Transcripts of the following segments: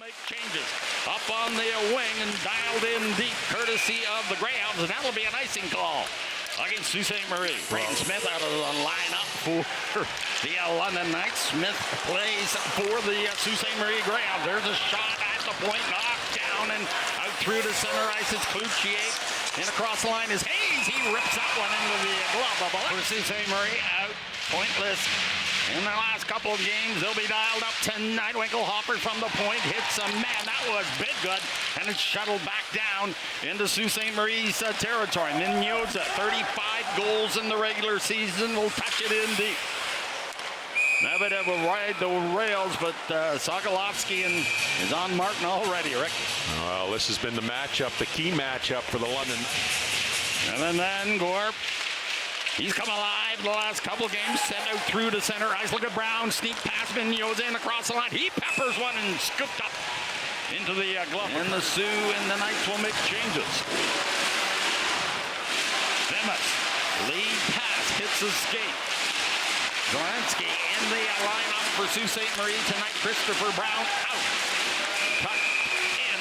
Make changes up on the wing and dialed in deep, courtesy of the Greyhounds, and that'll be an icing call against Sault Ste. Marie. Braden Smith out of the lineup for the London Knights. Smith plays for the Sault Ste. Marie Greyhounds. There's a shot at the point, knocked down and out through to center ice. It's Cloutier, and across the line is Hayes. He rips that one into the glove of Sault Ste. Marie out, pointless. In the last couple of games, they'll be dialed up tonight. Winkelhofer from the point hits a man. That was big good. And it's shuttled back down into Sault Ste. Marie's territory. Minyoza, 35 goals in the regular season, will touch it in deep. Medvedev will ride the rails, but Sokolovskii is on Martin already, Rick. Well, this has been the matchup, the key matchup for the London. And then Gorp. He's come alive the last couple of games, sent out through to center ice. Look at Brown, sneak past Minyoza in across the line. He peppers one and scooped up into the glove. And the Sioux and the Knights will make changes. Demas, lead pass, hits the skate. Zelensky in the lineup for Sault Ste. Marie tonight. Christopher Brown out. Cut in.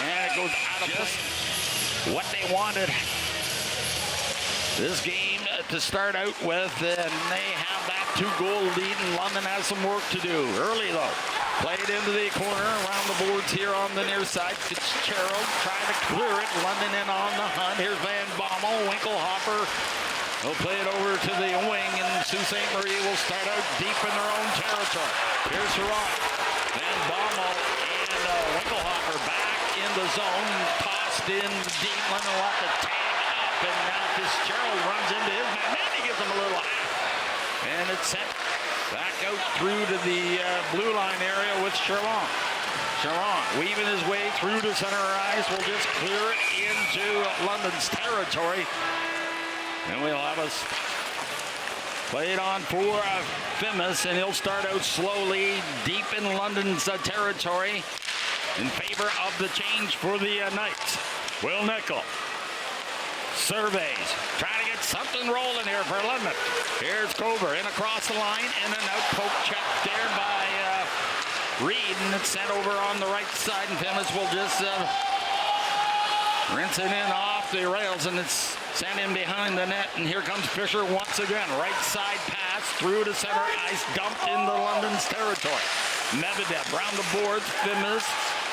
And it goes out of play. What they wanted. This game to start out with, and they have that 2-goal lead, and London has some work to do. Early, though. Played into the corner, around the boards here on the near side. Fitzgerald trying to clear it. London in on the hunt. Here's Van Bommel. Winkelhofer will play it over to the wing, and Sault Ste. Marie will start out deep in their own territory. Here's Sarant. Van Bommel and Winkelhofer back in the zone. Tossed in deep. London will have to tag up, and now Fitzgerald runs into his man. Then he gives him a little half. And it's sent back out through to the blue line area with Charron. Charron weaving his way through to center ice will just clear it into London's territory. And we'll have us play it on for Fimis, and he'll start out slowly deep in London's territory in favor of the change for the Knights. Will Nickel surveys, trying to get something rolling here for London. Here's Cover in across the line, and an out poke check there by Reed, and it's sent over on the right side, and Fimis will just rinse it in off the rails, and it's sent in behind the net, and here comes Fisher once again. Right side pass through to center ice, dumped into London's territory. Medvedev round the boards, Fimis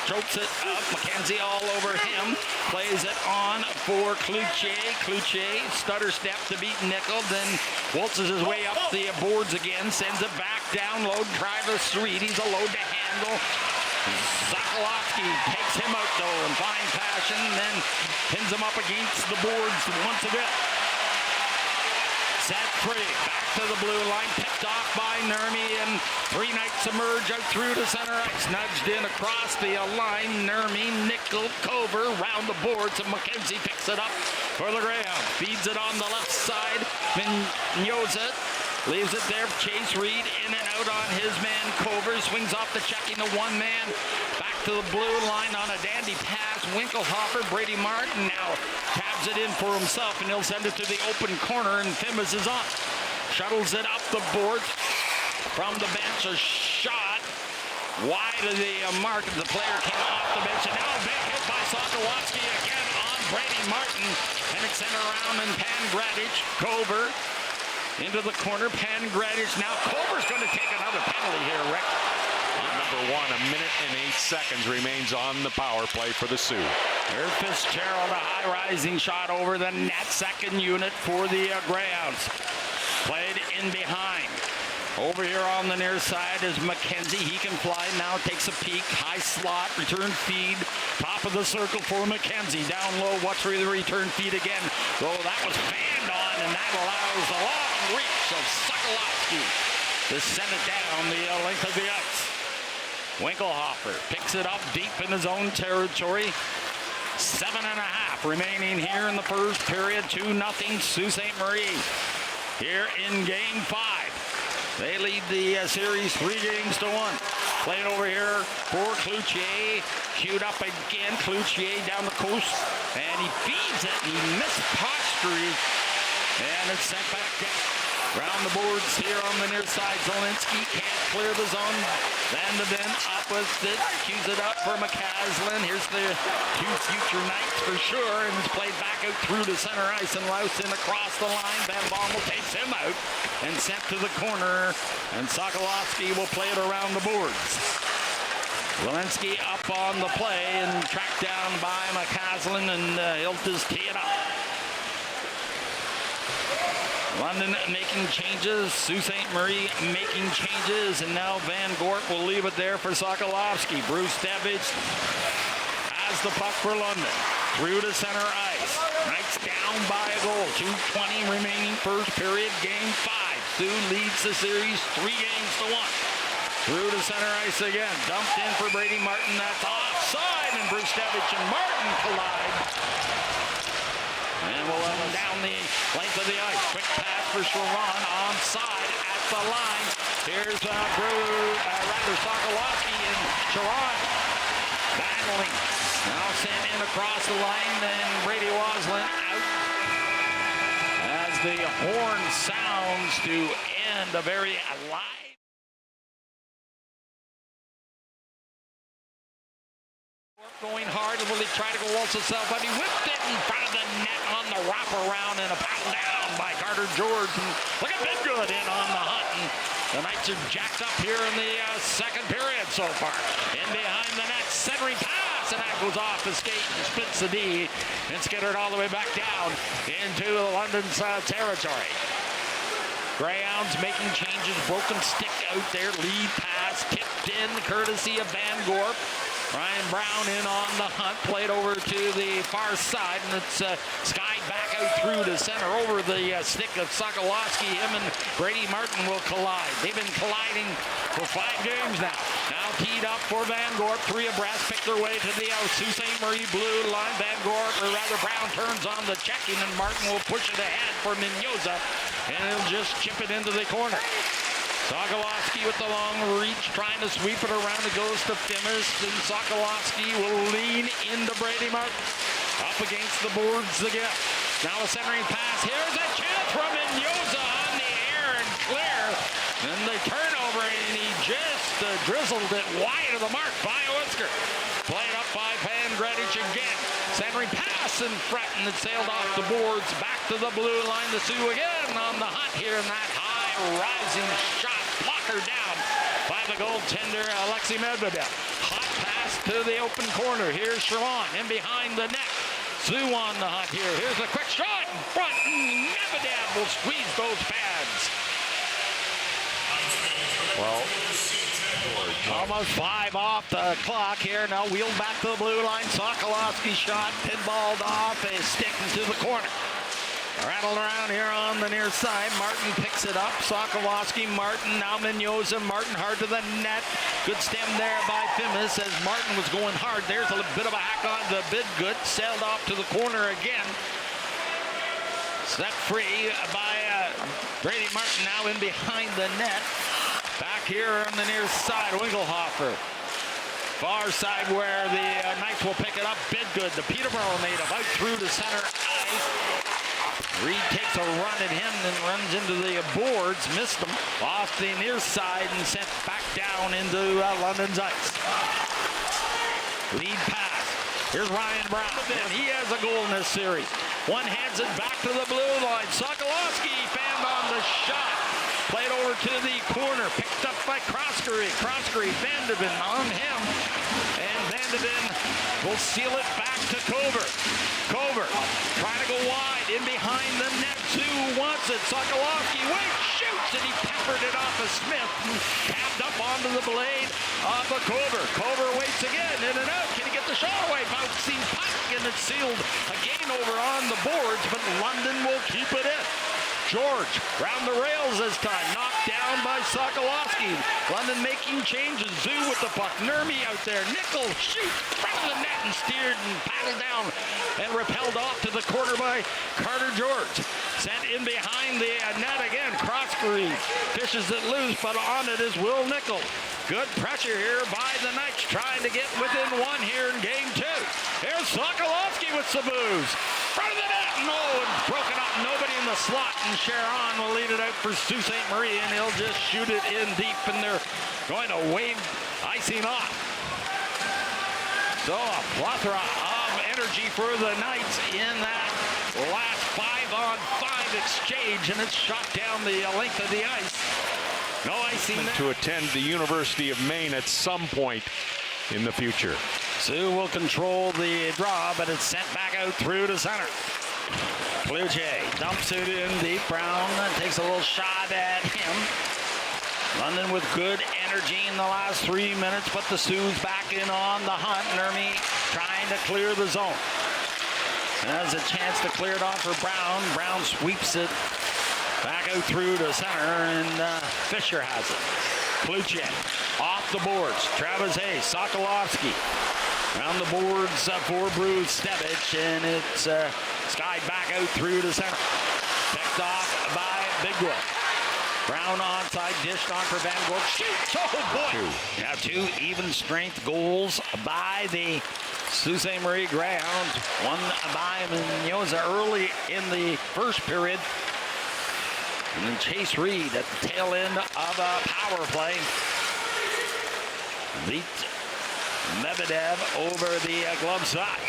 chokes it up. McKenzie all over him. Plays it on for Cloutier. Cloutier stutter step to beat Nickel. Then waltzes his way up the boards again. Sends it back down low. Travis Reed. He's a load to handle. Sokolovskii takes him out though in fine fashion. Then pins him up against the boards once again. Set free, back to the blue line, picked off by Nurmi, and three Knights emerge out through to center ice, nudged in across the line. Nurmi, Nickel, Cover, round the boards, and McKenzie picks it up for the Greyhound. Feeds it on the left side, Minyoza leaves it there. Chase Reed in and out on his man Cover, swings off the check into one man. Back to the blue line on a dandy pass. Winkelhofer, Brady Martin now tabs it in for himself, and he'll send it to the open corner, and Fimis is on. Shuttles it up the board from the bench. A shot wide of the mark. The player came off the bench, and now a big hit by Sokolovskii again on Brady Martin, and it's sent around, and Pangradic, Cover into the corner. Pangradic now. Cover's going to take another penalty here, Rick. Number 1, 1 minute and 8 seconds remains on the power play for the Sioux. There's Fitzgerald, a high-rising shot over the net. Second unit for the Greyhounds. Played in behind. Over here on the near side is McKenzie. He can fly now, takes a peek. High slot, return feed. Top of the circle for McKenzie. Down low, watch for the return feed again. Though that was fanned on, and that allows the long reach of Sokolovskii to send it down the length of the ice. Winkelhofer picks it up deep in his own territory. 7.5 remaining here in the first period. 2-0 Sault Ste. Marie here in Game 5. They lead the series 3-1. Playing over here for Cloutier. Queued up again. Cloutier down the coast. And he feeds it. He missed posture. And it's sent back down. Around the boards here on the near side. Zielinski can't clear the zone. Van de Ven up with it. Cues it up for McCaslin. Here's the two future Knights for sure. And it's played back out through to center ice. And Lausen across the line. Van Bommel takes him out and sent to the corner. And Sokolovskii will play it around the boards. Zielinski up on the play and tracked down by McCaslin. And he'll just tee it up. London making changes. Sault Ste. Marie making changes. And now Van Gorp will leave it there for Sokolovskii. Bruce Devich has the puck for London. Through to center ice. Knights down by a goal. 2:20 remaining first period. Game 5. Sault leads the series 3-1. Through to center ice again. Dumped in for Brady Martin. That's offside. And Bruce Devich and Martin collide. And we'll let him down the length of the ice. Quick pass for Sharon. Onside at the line. Here's Sokolovskii and Sharon battling. Now sent in across the line. And Brady Waslin out. As the horn sounds to end a very live. Going hard, will he try to go waltz himself, but he whipped it in front of the net on the wraparound and a paddle down by Carter George. And look at Bidgood in on the hunt. And the Knights are jacked up here in the second period so far. In behind the net, centering pass, and that goes off the skate and splits the D and skittered all the way back down into London's territory. Greyhounds making changes, broken stick out there, lead pass, tipped in courtesy of Van Gorp. Ryan Brown in on the hunt, played over to the far side, and it's skied back out through to center over the stick of Sokolovskii. Him and Brady Martin will collide. They've been colliding for 5 games now. Now teed up for Van Gorp, 3 abreast, pick their way to the Sault Ste. Marie blue line. Van Gorp, or rather Brown, turns on the checking, and Martin will push it ahead for Minyoza, and he'll just chip it into the corner. Sokolovskii with the long reach, trying to sweep it around. It goes to Fimis, and Sokolovskii will lean into Brady Martin. Up against the boards again. Now a centering pass. Here's a chance from Minyoza on the air and clear. And the turnover, and he just drizzled it wide of the mark by Whisker. Played up by Van Gradich again. Centering pass in front, and it sailed off the boards. Back to the blue line. The Sioux again on the hunt here in that rising shot, blocker down by the goaltender Alexei Medvedev. Hot pass to the open corner. Here's Sherman in behind the net. Sioux on the hunt here. Here's a quick shot in front. Medvedev will squeeze those pads. Well, almost 5 off the clock here. Now wheeled back to the blue line. Sokolovskii shot, pinballed off a stick into the corner. Rattled around here on the near side. Martin picks it up. Sokolovskii, Martin, now Minyoza. Martin hard to the net. Good stem there by Fimis as Martin was going hard. There's a bit of a hack on the Bidgood. Sailed off to the corner again. Set free by Brady Martin now in behind the net. Back here on the near side, Winkelhofer. Far side where the Knights will pick it up. Bidgood, the Peterborough native, out through the center ice. Reed takes a run at him and runs into the boards, missed them off the near side and sent back down into London's ice. Lead pass. Here's Ryan Brown. He has a goal in this series. One hands it back to the blue line. Sokolovskii fanned on the shot. Played over to the corner. Picked up by Croskery. Van de Ven on him. And Van de Ven will seal it back to Cover. Trying to go wide. In behind the net. Sioux wants it. Sokolovskii waits, shoots, and he peppered it off of Smith. And tapped up onto the blade of the Cover waits again. In and out. Can he get the shot away? Bouncing puck, and it's sealed again over on the boards, but London will keep it in. George, round the rails this time, knocked down by Sokolovskii. London making changes. Zoo with the puck. Nurmi out there. Nickel shoots front of the net and steered and paddled down and repelled off to the corner by Carter George. Sent in behind the net again. Croskery fishes it loose, but on it is Will Nickel. Good pressure here by the Knights, trying to get within 1 here in game 2. Here's Sokolovskii with some moves. Front of the net. No, and broken up. Nobody in the slot, and Sharon will lead it out for Sault Ste. Marie, and he'll just shoot it in deep, and they're going to wave icing off. So a plethora of energy for the Knights in that last 5-on-5 exchange, and it's shot down the length of the ice. No icing there. To attend the University of Maine at some point in the future. Sioux will control the draw, but it's sent back out through to center. Kluche dumps it in deep. Brown takes a little shot at him. London with good energy in the last 3 minutes, but the Sioux back in on the hunt. Nurmi trying to clear the zone. Has a chance to clear it off for Brown. Brown sweeps it back out through to center, and Fisher has it. Kluche off the boards. Travis Hayes, Sokolovskii around the boards for Bruce Stevich, and it's skied back out through to center. Picked off by Bigwell. Brown onside, dished on for Van Gorp. Shoots! Oh boy! Now 2 even strength goals by the Sault Ste. Marie Greyhounds. One by Menyoza early in the first period. And then Chase Reed at the tail end of a power play. Beat Medvedev over the glove side.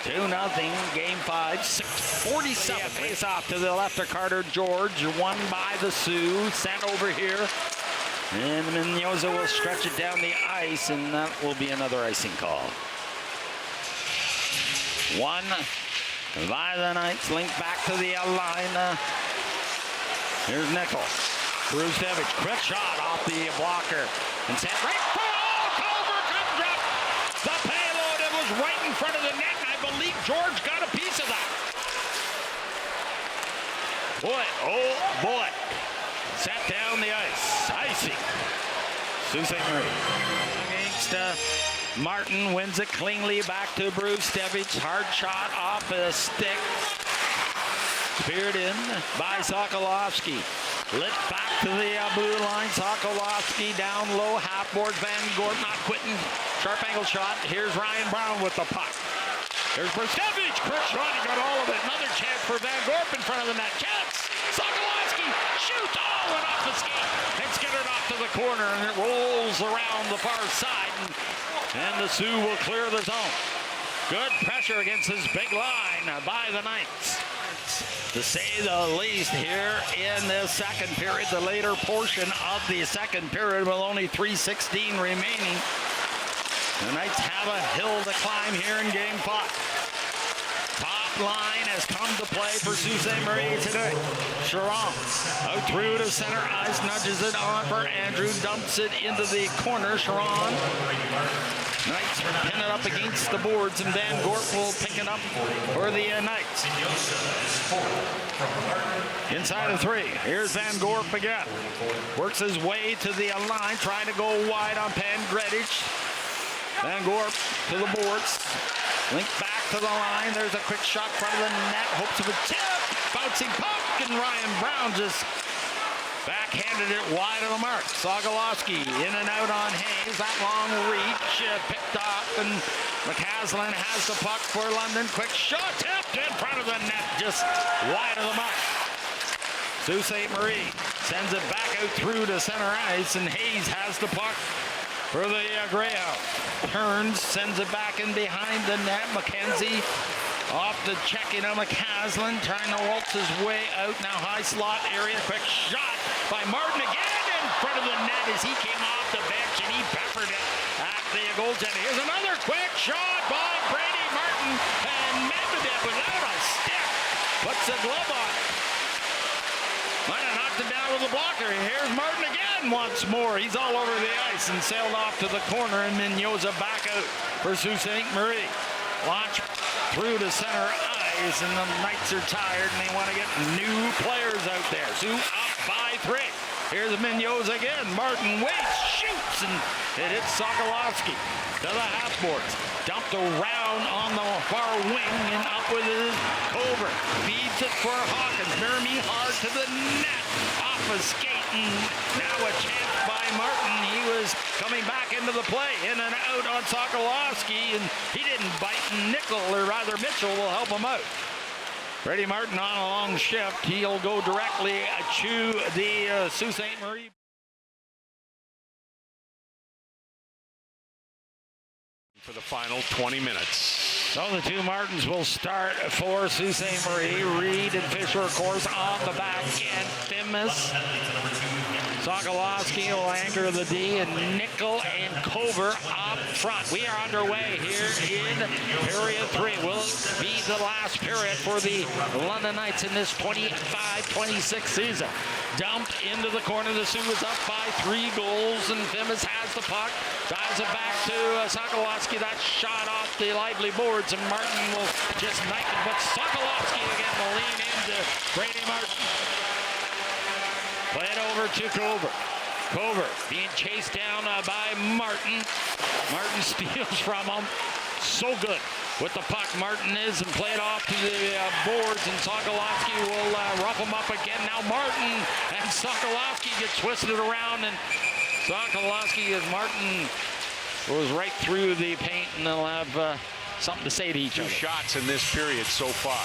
2-0, game 5, 6:47. Face off to the left of Carter George. Won by the Sioux. Sent over here. And Menyoza will stretch it down the ice, and that will be another icing call. 1 by the Knights. Linked back to the line. Here's Nickel. Bruce Stevich, quick shot off the blocker. And sent right for Culver comes up. The payload, it was right in front of the net, and I believe George got a piece of that. Boy, oh boy. Set down the ice. Icing. Sault Ste. Marie. Against Martin, wins it cleanly back to Bruce Stevich. Hard shot off a stick. Speared in by Sokolovskii. Lit back to the blue line. Sokolovskii down low, half board. Van Gorp not quitting. Sharp angle shot. Here's Ryan Brown with the puck. Here's Brustevich. Quick shot. He got all of it. Another chance for Van Gorp in front of the net. Chance. Sokolovskii shoots. Oh, went off the skate. And skittered off to the corner, and it rolls around the far side. And the Sioux will clear the zone. Good pressure against this big line by the Knights. To say the least here in the second period, the later portion of the second period with only 3:16 remaining. The Knights have a hill to climb here in game 5. Top line has come to play for Sault Ste. Marie today. Sharon out through to center ice, nudges it on for Andrew, dumps it into the corner. Sharon. Knights pin it up against the boards, and Van Gorp will pick it up for the Knights. Inside of 3. Here's Van Gorp again. Works his way to the line, trying to go wide on Pandredich. Van Gorp to the boards. Linked back to the line. There's a quick shot in front of the net. Hopes of a tip. Bouncing puck, and Ryan Brown just backhanded it wide of the mark. Sokolovskii in and out on Hayes. That long reach picked up, and McCaslin has the puck for London. Quick shot, tipped in front of the net, just wide of the mark. Sault Ste. Marie sends it back out through to center ice, and Hayes has the puck for the Greyhound. Turns, sends it back in behind the net. McKenzie off the check-in of McCaslin, trying to waltz his way out. Now high slot area. Quick shot by Martin again in front of the net as he came off the bench, and he peppered it at the goaltender. Here's another quick shot by Brady Martin, and Medvedev without a stick puts a glove on. Might have knocked it down with the blocker. Here's Martin again once more. He's all over the ice and sailed off to the corner, and Menyoza back out for Sault Ste. Marie. Launch through to center ice, and the Knights are tired, and they want to get new players out there. Sioux up by 3. Here's Menyoza again. Martin waits, shoots, and it hits Sokolovskii to the half boards. Dumped around on the far wing and up with his Culver. Feeds it for Hawkins. Nurmi hard to the net. Off a skate, and now a chance by Martin. He was coming back into the play. In and out on Sokolovskii, and he didn't bite. And Nickel, or rather Mitchell, will help him out. Brady Martin on a long shift. He'll go directly to the Sault Ste. Marie. For the final 20 minutes. So the two Martins will start for Sault Ste. Marie. Reed and Fisher, of course, on the back end. Famous. Sokolovskii will anchor the D, and Nickel and Cover up front. We are underway here in period 3. Will be the last period for the London Knights in this 25-26 season. Dumped into the corner. The Sioux is up by 3 goals, and Famous has the puck. Dives it back to Sokolovskii. That shot off the lively boards, and Martin will just knife it. But Sokolovskii again will lean into Brady Martin. Play it over to Cover. Cover being chased down by Martin. Martin steals from him. So good with the puck. Martin is, and play it off to the boards, and Sokolovskii will rough him up again. Now Martin and Sokolovskii get twisted around, and Sokolovskii, as Martin goes right through the paint, and they'll have something to say to each other. 2 shots in this period so far.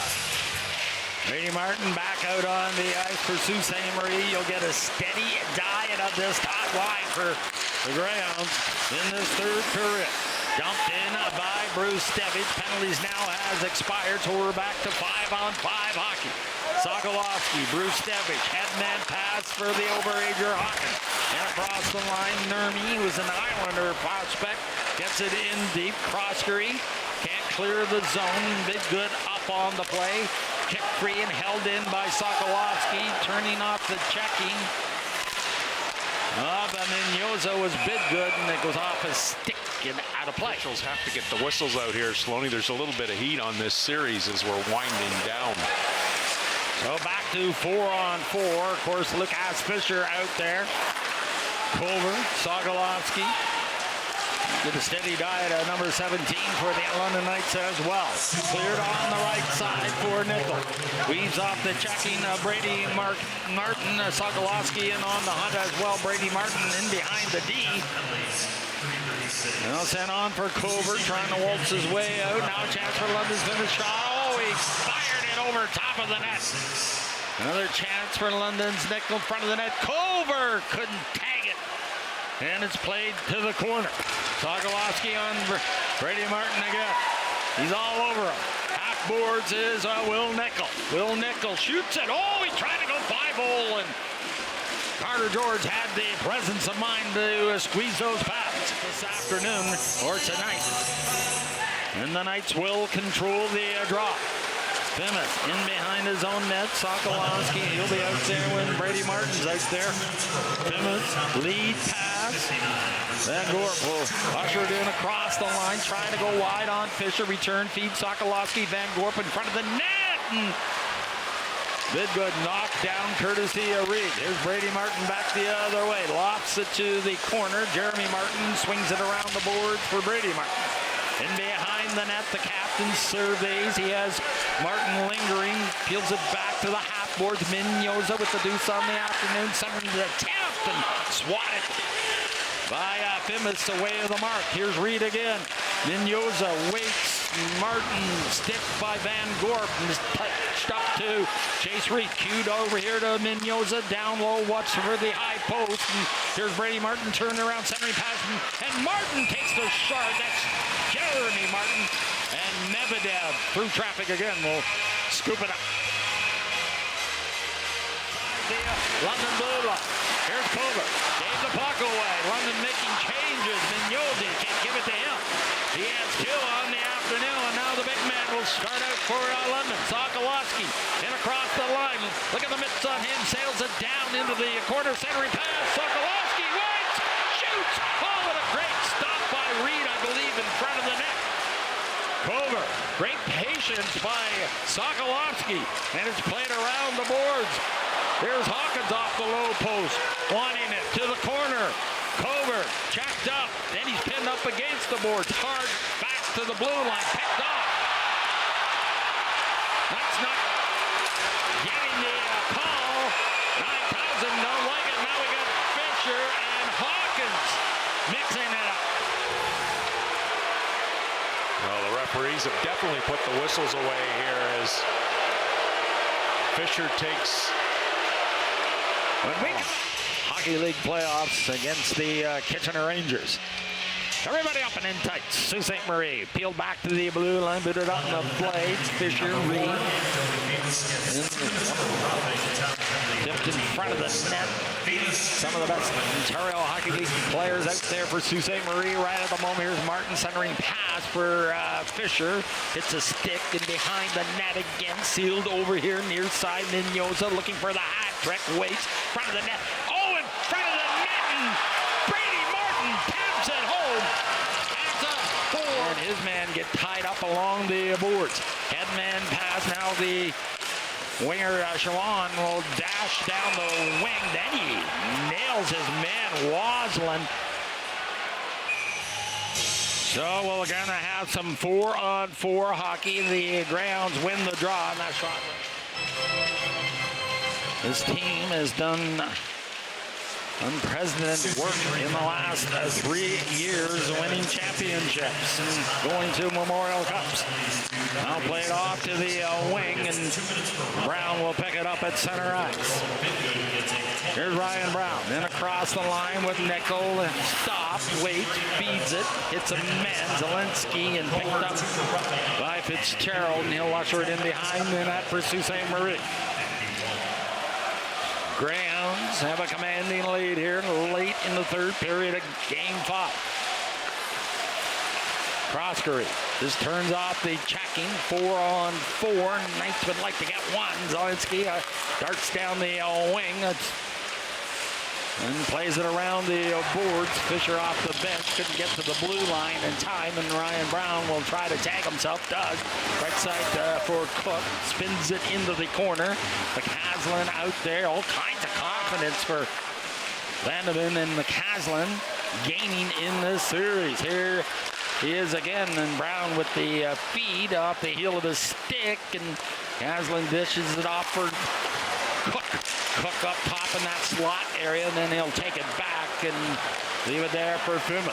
Brady Martin back out on the ice for Sault Ste. Marie. You'll get a steady diet of this top line for the Greyhounds in this 3rd period. Dumped in by Bruce Stevich. Penalties now has expired, so we're back to 5-on-5 hockey. Sokolovskii, Bruce Stevich, headman pass for the overager Hawkins. And across the line, Nurmi, who was an Islander prospect, gets it in deep. Croskery can't clear the zone. Big good up on the play. Kick free and held in by Sokolovskii, turning off the checking. Minyoza was bid good, and it goes off his stick and out of play. Officials have to get the whistles out here, Sloaney. There's a little bit of heat on this series as we're winding down. So back to 4-on-4. Of course, Lucas Fisher out there. Cover, Sokolovskii. Get a steady diet at number 17 for the London Knights as well. Cleared on the right side for Nickel. Weaves off the checking Brady Martin. Sokolovskii in on the hunt as well. Brady Martin in behind the D. Now sent on for Cover, trying to waltz his way out. Now a chance for London's finish shot. Oh, he fired it over top of the net. Another chance for London's. Nickel in front of the net. Cover couldn't tag it. And it's played to the corner. Sokolovskii on Brady Martin again. He's all over him. Half boards is Will Nickel. Will Nickel shoots it. Oh, he tried to go 5-hole, and Carter George had the presence of mind to squeeze those pads this afternoon or tonight. And the Knights will control the draw. Famous in behind his own net. Sokolovskii, he'll be out there when Brady Martin's out there. Famous lead pass. Van Gorp will usher it in across the line, trying to go wide on Fisher. Return feed Sokolovskii. Van Gorp in front of the net. And Bidgood knocked down courtesy of Reed. Here's Brady Martin back the other way. Lofts it to the corner. Jeremy Martin swings it around the boards for Brady Martin. In behind the net, the captain surveys. He has Martin lingering. Peels it back to the half boards. Minyoza with the deuce on the afternoon. Centering the attempt and swatted by Famous away of the mark. Here's Reed again. Minyoza waits. Martin stick by Van Gorp. And is touched up to Chase Reed. Cued over here to Minyoza. Down low, watch for the high post. And here's Brady Martin turning around, centering pass. And Martin takes the shot. That's Jeremy Martin. And Medvedev through traffic again will scoop it up. The London blue line. Here's Cover. Gave the puck away. London making changes. Minyoza can't give it to him. He has 2 on the afternoon, and now the big man will start out for London. Sokolovskii in across the line. Look at the mitts on him. Sails it down into the corner, centering pass. Sokolovskii waits, shoots. Oh, what a great stop by Reed, I believe, in front of the net. Cover. Great patience by Sokolovskii, and it's played around the boards. Here's Hawkins off the low post, wanting it to the corner. Cover checked up, then he's pinned up against the boards. Hard back to the blue line, picked off. That's not getting the call. 9,000 don't like it. Now we got Fisher and Hawkins mixing it up. Well, the referees have definitely put the whistles away here as Fisher takes... Hockey League playoffs against the Kitchener Rangers. Everybody up and in tight. Sault Ste. Marie peeled back to the blue line, booted up in the blades. Fisher, Reed. Tipped in front of the net. Some of the best Ontario Hockey League players out there for Sault Ste. Marie right at the moment. Here's Martin centering pass for Fisher. Hits a stick and behind the net again. Sealed over here near side. Mignosa looking for the hat trick. Waits. Front of the net. Oh, in front of the net. And Brady Martin taps it home. That's a four. And his man get tied up along the boards. Headman pass. Now the winger Shawan will dash down the wing. Then he nails his man Waslin. So we're going to have some 4-on-4 hockey. The Grounds win the draw on that shot. This team has done unprecedented work in the last 3 years, winning championships and going to Memorial Cups. Now play it off to the wing, and Brown will pick it up at center ice. Here's Ryan Brown, then across the line with Nickel, and stops, waits, feeds it, hits a man, Zelensky, and picked up by Fitzgerald, and he'll usher it in behind the net for Sault Ste. Marie. Grounds have a commanding lead here late in the third period of game 5. Croskery just turns off the checking. 4-on-4. Knights would like to get one. Zelensky darts down the wing and plays it around the boards. Fisher off the bench couldn't get to the blue line in time, and Ryan Brown will try to tag himself. Does. Right side for Cook. Spins it into the corner. McCaslin out there. All kinds of confidence for Vandeven, and McCaslin gaining in this series. Here he is again, and Brown with the feed off the heel of his stick, and Caslin dishes it off for Cook. Cook up top in that slot area, and then he'll take it back and leave it there for Fimis.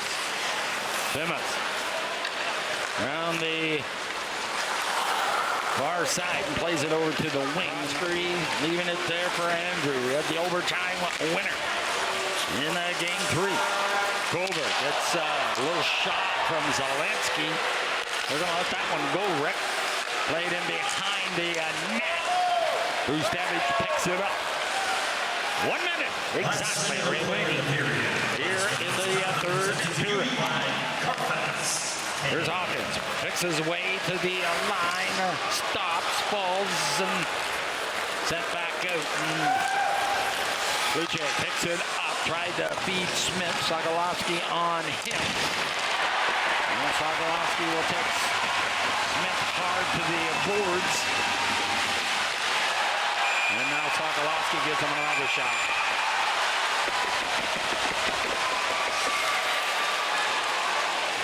Fimis around the far side and plays it over to the wing. Leaving it there for Andrew. We had the overtime winner in game 3. Goldberg gets a little shot from Zelensky. We're going to let that one go, Rick. Played in behind the net. Bustevich picks it up. 1 minute exactly remaining here in the third period. Here's Hawkins. Picks his way to the line. Stops, falls, and sent back out. Luce picks it up. Tried to feed Smith. Sokolovskii on him. And Sokolovskii will take Smith hard to the boards. And now Sokolovskii gives him another shot.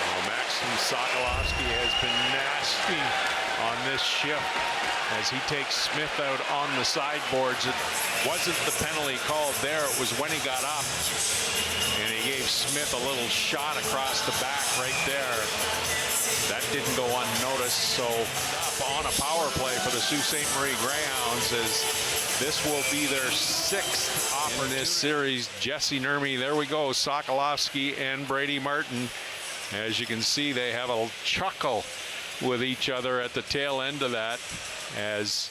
Well, Maksim Sokolovskii has been nasty on this shift as he takes Smith out on the sideboards. It wasn't the penalty called there. It was when he got up. And he gave Smith a little shot across the back right there. That didn't go unnoticed. So on a power play for the Sault Ste. Marie Greyhounds, as this will be their 6th offer in this series. Jesse Nurmi, there we go. Sokolovskii and Brady Martin. As you can see, they have a chuckle with each other at the tail end of that, as